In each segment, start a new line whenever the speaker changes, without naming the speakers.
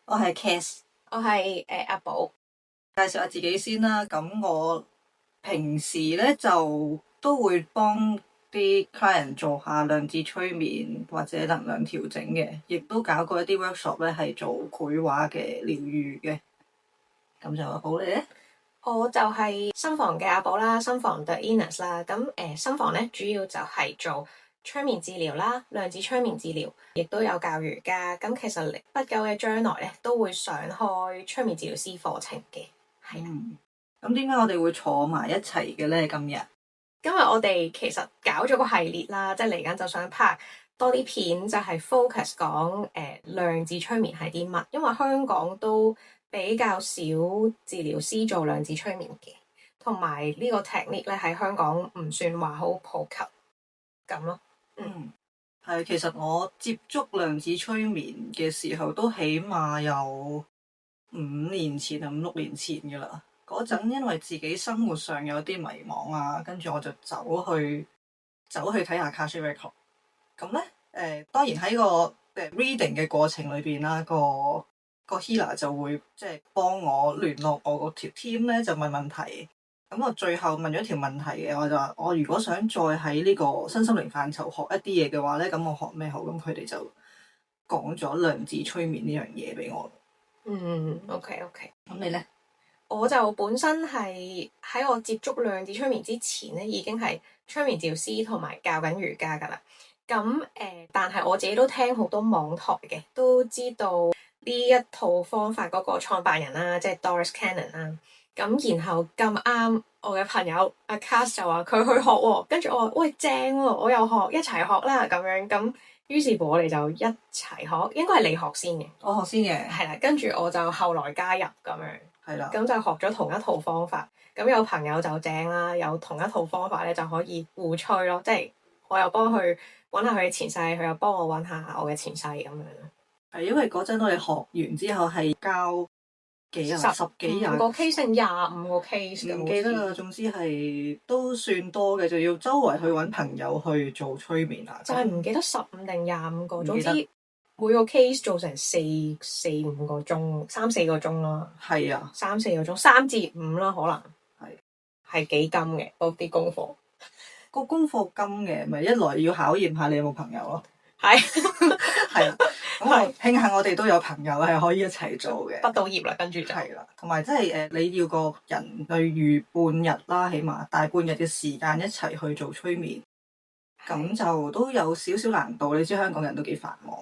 我係 Cass，
我係阿寶。
介紹下自己先啦。咁我平時咧就都會幫啲 client 做下量子催眠或者能量調整嘅，亦都搞過一啲 workshop 咧係做繪畫嘅療愈嘅。咁就好你咧？
我就係心房嘅阿寶啦，心房 The Ines 啦。咁心房咧主要就係做催眠治療啦，量子催眠治療，亦都有教瑜伽。咁其實不久嘅將來咧都會上開催眠治療師課程嘅。係。
咁點解我哋會坐埋一齊嘅咧？今日
我哋其實搞咗個系列啦，即係嚟緊就想拍多啲片，就係 focus 講量子催眠係啲乜，因為香港都比較少治療師做量子催眠嘅，同埋呢個 technique 咧喺香港唔算話好普及咁咯。
係，其實我接觸量子催眠嘅時候都起碼有5年前啊，5、6年前噶啦。嗰陣因為自己生活上有啲迷茫啊，跟住我就走去睇下 Akashic Record。咁咧當然喺個reading 嘅過程裏邊啦，個 healer 就會即係幫我聯絡我個條 team 咧，就問問題。咁我最後問咗條問題嘅，我就話我如果想再喺呢個身心靈範疇學一啲嘢嘅話咧，咁我學咩好？咁佢哋就講咗量子催眠呢樣嘢俾我。
OK。
咁你咧？
我就本身係喺我接觸量子催眠之前咧，已經係催眠治療師同埋教緊瑜伽噶啦。但係我自己都聽好多網台嘅，都知道呢一套方法嗰個創辦人啦，即係 Doris Cannon 啦。咁然後咁啱我嘅朋友阿 Cass 就話佢去學喎，跟住我話喂，正喎，我又學，一齊學啦咁樣。咁於是乎我哋就一齊學，應該係你學先嘅。
我學先嘅。
係啦，跟住我就後來加入咁樣。
係啦。
咁就學咗同一套方法。咁有朋友就正啦，有同一套方法咧就可以互吹咯，即係我又幫佢揾下佢嘅前世，佢又幫我揾下我嘅前世咁樣。
係因為嗰陣我哋學完之後係交十幾廿
個 case 定25個 case
唔記得啦。總之係都算多嘅，就要周圍去揾朋友去做催眠啊。
就係唔記得15定25個，總之每個 case 做成4、5個鐘，3、4個鐘啦。
係啊
，3、4個鐘，3至5啦，可能係幾金嘅嗰啲功課。
個功課金嘅，咪一來要考驗下你有冇朋友咯。
係
係。咁我慶幸我哋都有朋友係可以一齊做嘅。
畢到業啦，跟住就
係啦，同埋即係你要個人例如半日啦，起碼大半日嘅時間一齊去做催眠，咁就都有少少難度。你知香港人都幾繁忙。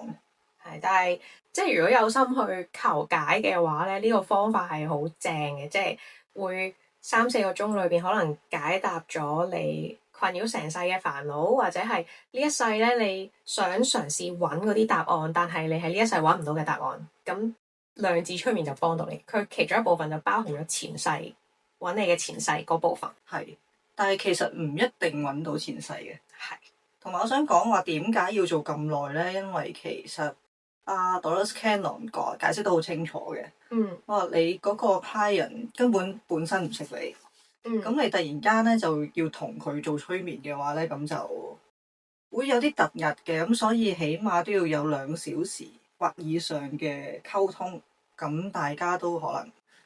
係，但係即係如果有心去求解嘅話咧，呢個方法係好正嘅，即係會3、4個鐘裏邊可能解答咗你困擾成世嘅煩惱，或者係呢一世咧你想嘗試揾嗰啲答案，但係你喺呢一世揾唔到嘅答案，咁量子催眠就幫到你。佢其中一部分就包含咗前世，揾你嘅前世嗰部分。
係，但係其實唔一定揾到前世嘅。
係，
同埋我想講話點解要做咁耐咧？因為其實Doris Cannon 解釋得好清楚嘅。我話你嗰個 client 根本身唔識你。咁你突然間咧就要同佢做催眠嘅話咧，咁就會有啲突兀嘅，咁所以起碼都要有2小時或以上嘅溝通，咁大家都可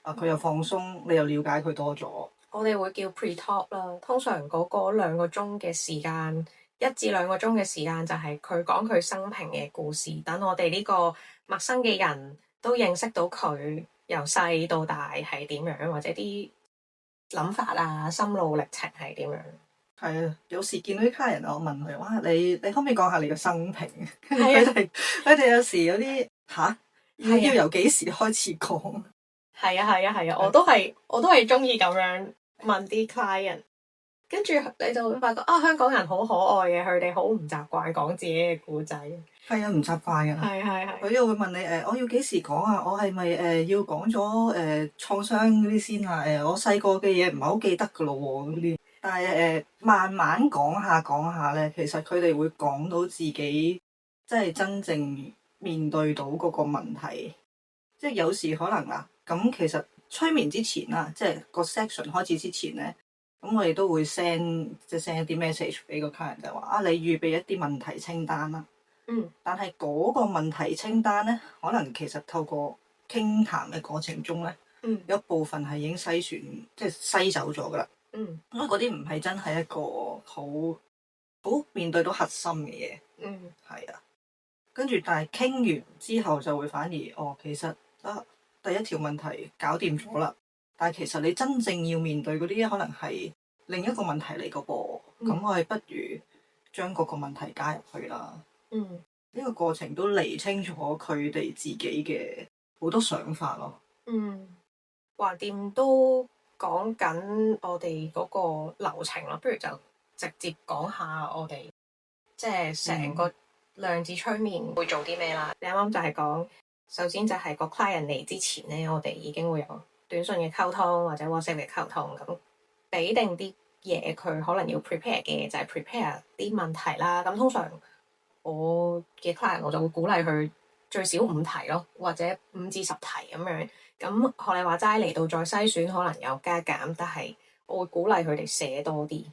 能佢又放鬆，你又了解佢多咗。
我哋會叫 pre-talk 啦，通常嗰個2個鐘嘅時間，1至2個鐘嘅時間就係佢講佢生平嘅故事，等我哋呢個陌生嘅人都認識到佢由細到大係點樣，或者啲諗法啊、心路歷程係點樣。
係啊，有時見到啲客人，我問佢：哇，你可唔可以講下你嘅生平？佢哋有時有啲要由幾時開始講？
係啊，我都係中意咁樣問啲 client， 跟住你就會發覺香港人好可愛嘅，佢哋好唔習慣講自己嘅故仔。
係啊，唔習慣㗎。
係。
佢又會問你我要幾時講啊？我係咪要講咗創傷嗰啲先啊？我細個嘅嘢唔係好記得㗎咯喎嗰啲。但係慢慢講下咧，其實佢哋會講到自己即係真正面對到嗰個問題。即係有時可能咁其實催眠之前啦，即係個 section 開始之前咧，咁我哋都會 send 一啲 message 俾個客人，就話你預備一啲問題清單啦。
嗯
但係嗰個問題清單咧，可能其實透過傾談嘅過程中咧，
嗯
有一部分係已經篩選，即係篩走咗噶啦。
嗯
因為嗰啲唔係真係一個好面對到核心嘅嘢，
嗯
係啊。跟住但係傾完之後就會反而其實第一條問題搞掂咗啦。但係其實你真正要面對嗰啲可能係另一個問題嚟個噃。咁我哋不如將嗰個問題加入去啦。
嗯
呢個過程都釐清楚佢哋自己嘅好多想法咯。
嗯，橫掂都講緊我哋嗰個流程咯，不如就直接講下我哋即係成個量子催眠會做啲咩啦。你啱啱就係講，首先就係個 client 嚟之前咧，我哋已經會有短信嘅溝通或者 WhatsApp 嘅溝通，咁俾定啲嘢佢可能要 prepare 嘅，就係 prepare 啲問題啦。咁通常我嘅 client 我就會鼓勵佢最少5題咯，或者5至10題咁樣。咁學你話齋嚟到再篩選，可能有加減，但係我會鼓勵佢哋寫多啲。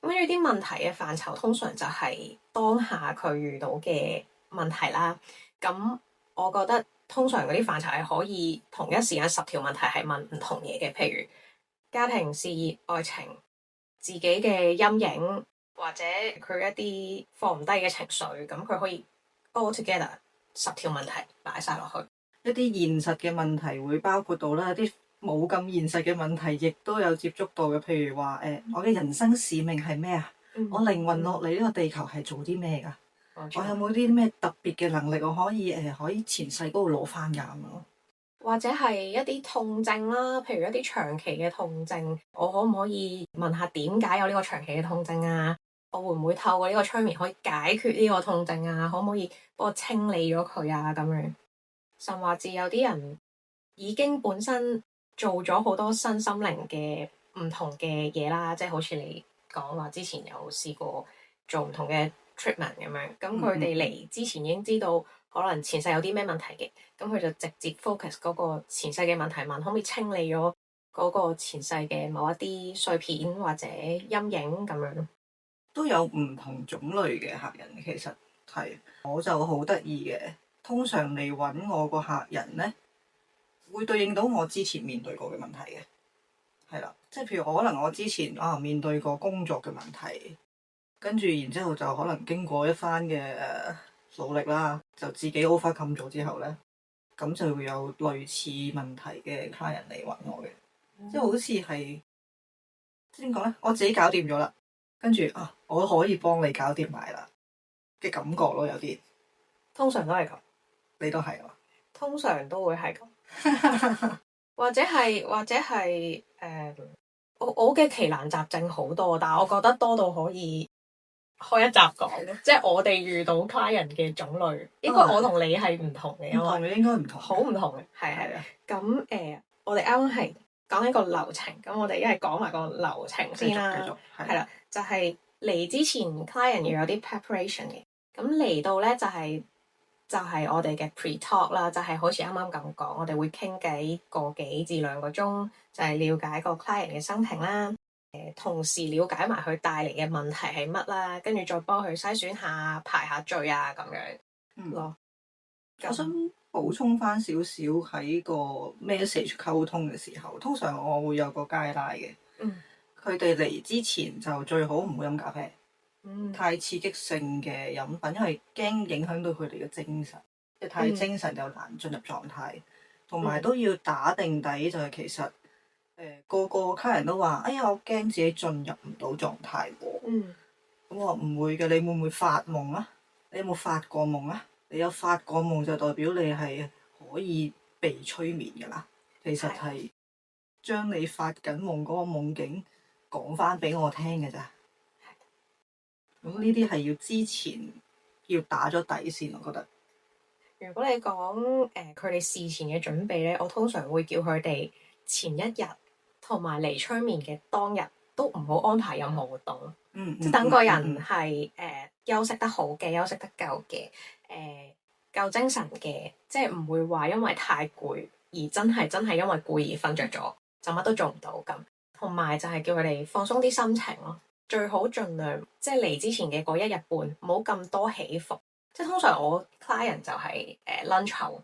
咁跟住啲問題嘅範疇，通常就係當下佢遇到嘅問題啦。咁我覺得通常嗰啲範疇係可以同一時間10條問題係問唔同嘢嘅，譬如家庭、事業、愛情、自己嘅陰影，或者佢一啲放唔低嘅情緒，咁佢可以 all together 10條問題擺晒落去。
一啲現實嘅問題會包括到啦，一啲冇咁現實嘅問題亦都有接觸到嘅。譬如話我嘅人生使命係咩啊？我靈魂落嚟呢個地球係做啲咩㗎？我有冇啲咩特別嘅能力我可以前世嗰度攞翻㗎咁咯？
或者係一啲痛症啦，譬如一啲長期嘅痛症，我可唔可以問下點解有呢個長期嘅痛症啊？我會唔會透過呢個催眠可以解決呢個痛症啊？可唔可以幫我清理咗佢啊？咁樣，甚或至有啲人已經本身做咗好多身心靈嘅唔同嘅嘢啦，即係好似你講話之前有試過做唔同嘅 treatment 咁樣，咁佢哋嚟之前已經知道可能前世有啲咩問題嘅，咁佢就直接 focus 嗰個前世嘅問題，問可唔可以清理咗嗰個前世嘅某一啲碎片或者陰影咁樣。
都有唔同種類嘅客人，其實係我就好得意嘅。通常嚟揾我個客人咧，會對應到我之前面對過嘅問題嘅，係啦，即係譬如可能我之前面對過工作嘅問題，跟住然之後就可能經過一番嘅努力啦，就自己 overcome 咗之後咧，咁就會有類似問題嘅客人嚟揾我嘅，即係好似係點講咧，我自己搞掂咗啦。跟住我可以幫你搞掂埋啦嘅感覺咯，有啲
通常都係咁，
你都係嘛？
通常都會係咁，或者係我嘅奇難雜症好多，但係我覺得多到可以開一集講，即係我哋遇到 client 嘅種類，應該我同你係唔同嘅，因為
唔同嘅應該唔同，
好唔同嘅，係啊。咁我哋啱啱係講緊個流程，咁我哋一係講埋個流程先啦，係啦。就係嚟之前 client 要有啲 preparation 嘅，咁嚟到咧就係我哋嘅 pre-talk 啦，就係好似啱啱咁講，我哋會傾偈個幾至2個鐘，就係了解個 client 嘅生平啦，同時了解埋佢帶嚟嘅問題係乜啦，跟住再幫佢篩選下排下序啊咁樣咯。
我想補充翻少少喺個 message 溝通嘅時候，通常我會有個 guideline 嘅。佢哋嚟之前就最好唔好飲咖啡，太刺激性嘅飲品，因為驚影響到佢哋嘅精神，即係太精神就難進入狀態。同埋都要打定底，就係其實個個客人都話：哎呀，我驚自己進入唔到狀態喎。咁我話唔會嘅，你會唔會發夢啊？你有冇發過夢啊？你有發過夢就代表你係可以被催眠㗎啦。其實係將你發緊夢嗰個夢境講翻俾我聽嘅咋。咁呢啲係要之前要打咗底先，我覺得。
如果你講佢哋事前嘅準備咧，我通常會叫佢哋前一日同埋嚟催眠嘅當日都唔好安排任何活動，即係等個人係休息得好嘅，休息得夠嘅，夠精神嘅，即係唔會話因為太攰而真係因為攰而瞓着咗，就乜都做唔到咁。同埋就係叫佢哋放鬆啲心情咯，最好盡量即係嚟之前嘅嗰1日半唔好咁多起伏，即係通常我 client 就係lunch 後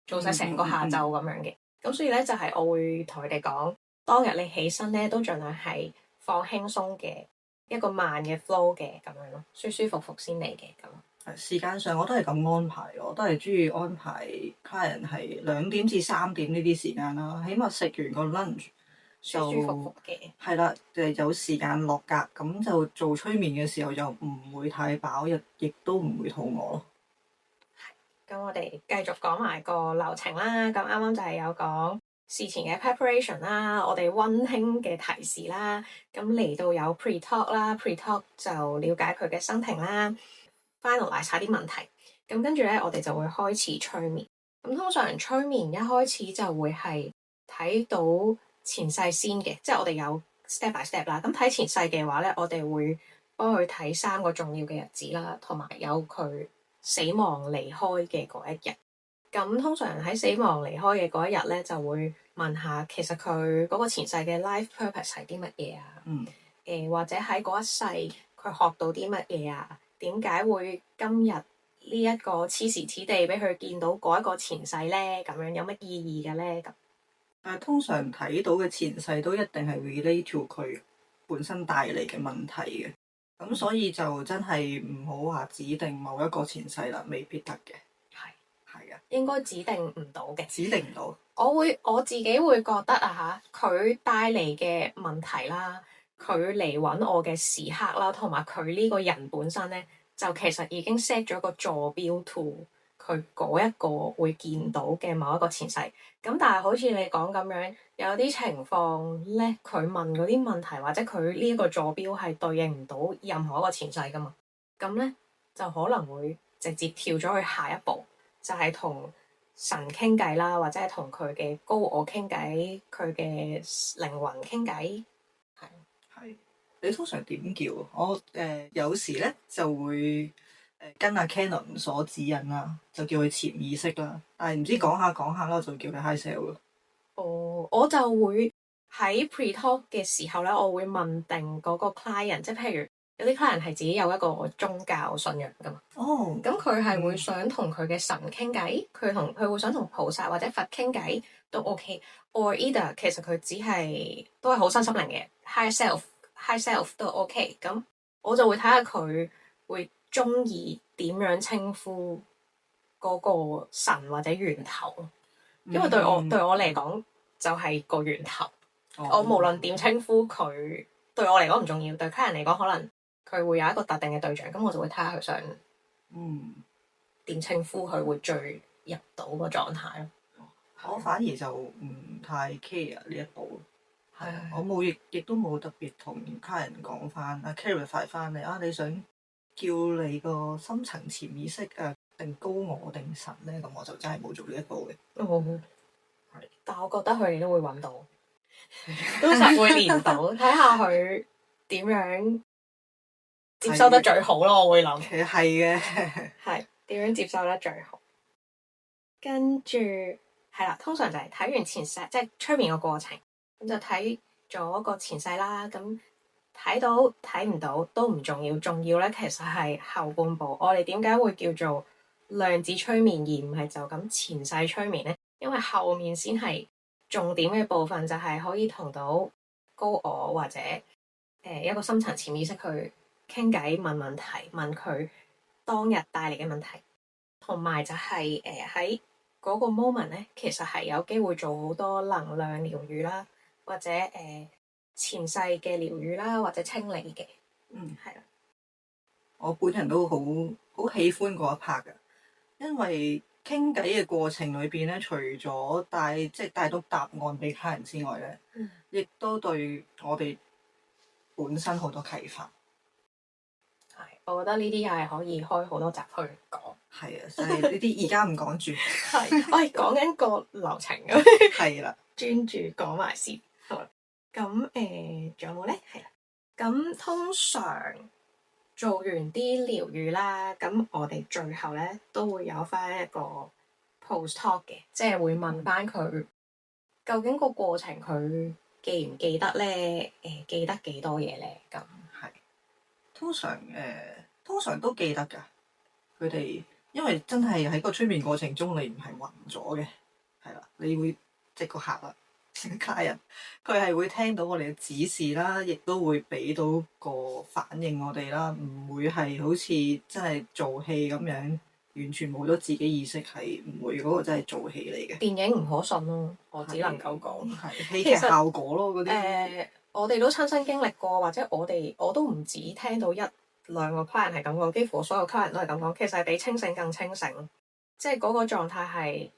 做晒成個下晝咁樣嘅。咁所以咧就係我會同佢哋講，當日你起身咧都盡量係放輕鬆嘅一個慢嘅 flow 嘅咁樣咯，舒舒服服先嚟嘅咁。
係時間上我都係咁安排，我都係中意安排 client 係2點至3點呢啲時間啦，起碼食完個 lunch 就
舒舒服服嘅。
係啦，有時間落格，咁就做催眠嘅時候就唔會太飽，亦都唔會肚餓咯。
咁我哋繼續講埋個流程啦。咁啱啱就係有講事前嘅 preparation 啦，我哋溫馨嘅提示啦。咁嚟到有 pre-talk 啦，pre-talk 就了解佢嘅生平啦，finalize 下啲問題。咁跟住咧，我哋就會開始催眠。咁通常催眠一開始就會係睇到前世先嘅，即係我哋有 step by step 啦。咁睇前世嘅話咧，我哋會幫佢睇3個重要嘅日子啦，同埋有佢死亡離開嘅嗰一日。咁通常喺死亡離開嘅嗰一日咧，就會問下其實佢嗰個前世嘅 life purpose 係啲乜嘢啊？或者喺嗰一世佢學到啲乜嘢啊？點解會今日呢一個此時此地俾佢見到嗰一個前世咧？咁樣有乜意義嘅咧？咁
但係通常睇到嘅前世都一定係 relate to 佢本身帶嚟嘅問題嘅，咁所以就真係唔好話指定某一個前世啦，未必得嘅。係啊，
應該指定唔到嘅，
指定唔到。
我自己會覺得啊嚇，佢帶嚟嘅問題啦，佢嚟揾我嘅時刻啦，同埋佢呢個人本身咧，就其實已經 set 咗個坐標 to 佢嗰一個會見到嘅某一個前世。咁但係好似你講咁樣，有啲情況咧，佢問嗰啲問題或者佢呢一個坐標係對應唔到任何一個前世噶嘛，咁咧就可能會直接跳咗去下一步。就係同神傾偈啦，或者係同佢嘅高我傾偈，佢嘅靈魂傾偈。
係你通常點叫？我有時咧就會跟阿 Canon 所指引啦，就叫佢潛意識啦。但係唔知講下講下啦，就叫佢 High Self 咯。
我就會喺 pre-talk 嘅時候咧，我會問定嗰個 client，即係譬如有啲 client 係自己有一個宗教信仰噶嘛。咁佢係會想同佢嘅神傾偈，佢會想同菩薩或者佛傾偈都 OK。or either 其實佢只係都係好身心靈嘅 high self 都 OK。咁我就會睇下佢會中意點樣稱呼嗰個神或者源頭，因為對我嚟講就係個源頭。我無論點稱呼佢，對我嚟講唔重要，對客人嚟講可能佢會有一個特定嘅對象，咁我就會睇下佢想點稱呼佢會最入到個狀態咯。
我反而就唔太 care 呢一步。係啊，我冇亦都冇特別同客人講翻啊 clarify 翻你啊，你想叫你個深層潛意識定高我定神咧？咁我就真係冇做呢一步嘅。
但係我覺得佢哋都會揾到，都實會連到，睇下佢點樣接收得最好咯。我會諗，
其實係嘅，
係點樣接收得最好。跟住係啦，通常就係睇完前世，即係催眠個過程，咁就睇咗個前世啦。咁睇到睇唔到都唔重要，重要咧其實係後半部。我哋點解會叫做量子催眠而唔係就咁前世催眠咧？因為後面先係重點嘅部分，就係可以同到高我或者一個深層潛意識去傾偈問問題，問佢當日帶嚟嘅問題，同埋就係喺嗰個 moment 咧，其實係有機會做好多能量療愈啦，或者前世嘅療愈啦，或者清理嘅。係啦。
我本人都好喜歡嗰一 part 㗎，因為傾偈嘅過程裏邊咧，除咗帶到答案俾客人之外咧，亦都對我哋本身好多啟發。
係，我覺得呢啲又係可以開好多集去講。
係啊，所以呢啲而家唔講住。
係，我係講緊個流程咁。
係啦，
專注講埋先。好啦，咁仲有冇咧？係啦，咁通常做完啲療愈啦，咁我哋最後咧都會有翻一個 post talk 嘅，即係會問翻佢究竟個過程佢記唔記得咧？記得幾多嘢咧？咁
係通常都記得㗎。佢哋因為真係喺個催眠過程中，你唔係暈咗嘅，係啦，你會即係個客啦，客人佢係會聽到我哋嘅指示啦，亦都會俾到個反應我哋啦，唔會係好似真係做戲咁樣，完全冇咗自己意識，係唔會嗰個真係做戲嚟嘅。
電影唔可信咯，我只能夠講
係戲劇效果咯，嗰啲。
我哋都親身經歷過，或者我都唔止聽到一兩個 client 係咁講，幾乎我所有 client 都係咁講。其實係比清醒更清醒，即係嗰個狀態係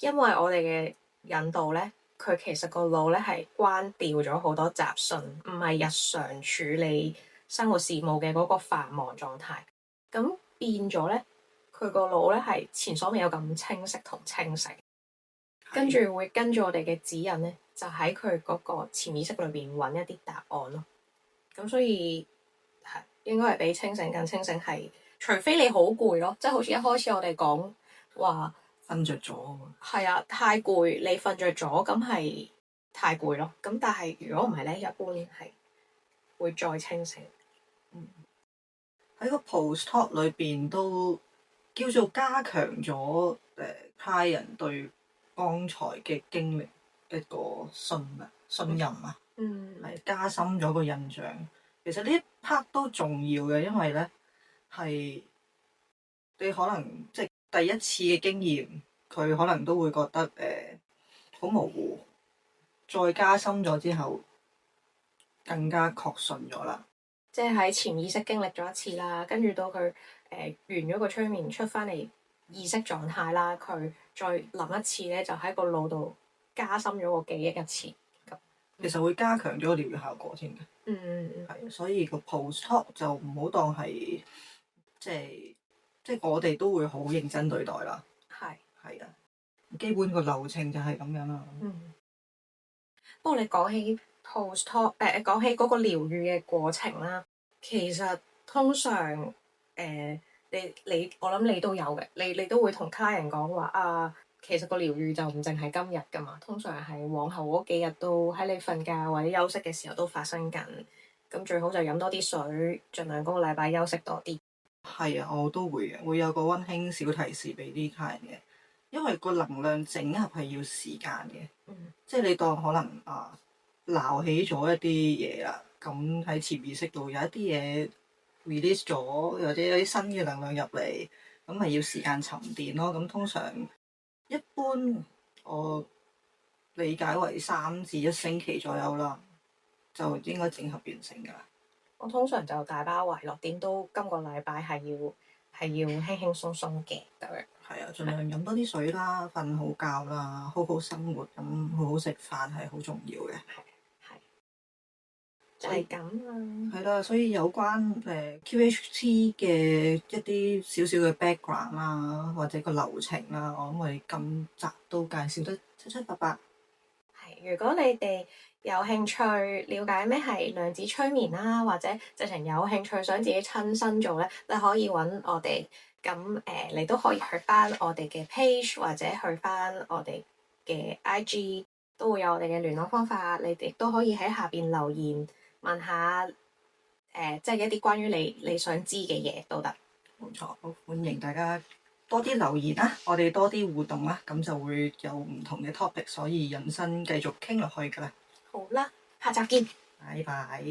因為我哋嘅引導咧，佢其實個腦咧係關掉咗好多雜訊，唔係日常處理生活事務嘅嗰個繁忙狀態。咁變咗咧，佢個腦咧係前所未有咁清晰同清醒，跟住會跟住我哋嘅指引咧，就喺佢嗰個潛意識裏邊揾一啲答案咯。咁所以係應該係比清醒更清醒，係除非你好攰咯，即係好似一開始我哋講話
瞓着咗。
係啊，太攰你瞓着咗，咁係太攰咯。咁但係如果唔係咧，一般係會再清醒。
喺個 post talk 裏邊都叫做加強咗client 對剛才嘅經歷一個信任啊，係加深咗個印象。其實呢一 part 都重要嘅，因為咧係你可能即係第一次嘅經驗，佢可能都會覺得好模糊，再加深咗之後更加確信咗啦。
即係喺潛意識經歷咗一次啦，跟住到佢完咗個催眠出翻嚟意識狀態啦，佢再諗一次咧，就喺個腦度加深咗個記憶一次。
其實會加強咗個療愈效果添嘅。係，所以個 post talk 就唔好當係即係我哋都會好認真對待啦。係啊，基本個流程就係咁樣啦。
不過你講起 post talk，講起嗰個療愈嘅過程啦，其實通常你我諗你都有嘅，你都會同家人講話啊。其實個療愈就唔淨係今日噶嘛，通常係往後嗰幾日都喺你瞓覺或者休息嘅時候都發生緊。咁最好就飲多啲水，盡量嗰個禮拜休息多啲。係
啊，我都會嘅，會有個溫馨小提示俾啲客人嘅，因為個能量整合係要時間嘅。即係你當可能撈起咗一啲嘢啦，咁喺潛意識度有一啲嘢 release 咗，或者有啲新嘅能量入嚟，咁係要時間沉澱咯。咁通常一般我理解為3至1星期左右啦，就應該整合完成㗎啦。
我通常就大包圍落，點都今個禮拜係要輕輕鬆鬆嘅咁樣。
係啊，盡量飲多啲水啦，瞓好覺啦，好好生活，咁好好食飯係好重要嘅。
係就係咁啦。
係啦，所以有關QHT 嘅一啲少少嘅 background 啦，或者個流程啦，我諗我哋今集都介紹得七七八八。
係，如果你哋有興趣了解咩係量子催眠啦，或者直情有興趣想自己親身做咧，你可以揾我哋。咁你都可以去翻我哋嘅 page，或者去翻我哋嘅 IG，都會有我哋嘅聯絡方法。你哋都可以喺下邊留言問下即係一啲關於你想知嘅嘢都得。
冇錯，好歡迎大家多啲留言啦，我哋多啲互動啦，咁就會有唔同嘅 topic，所以引申繼續傾落去㗎啦。
好啦，下集見，
拜拜。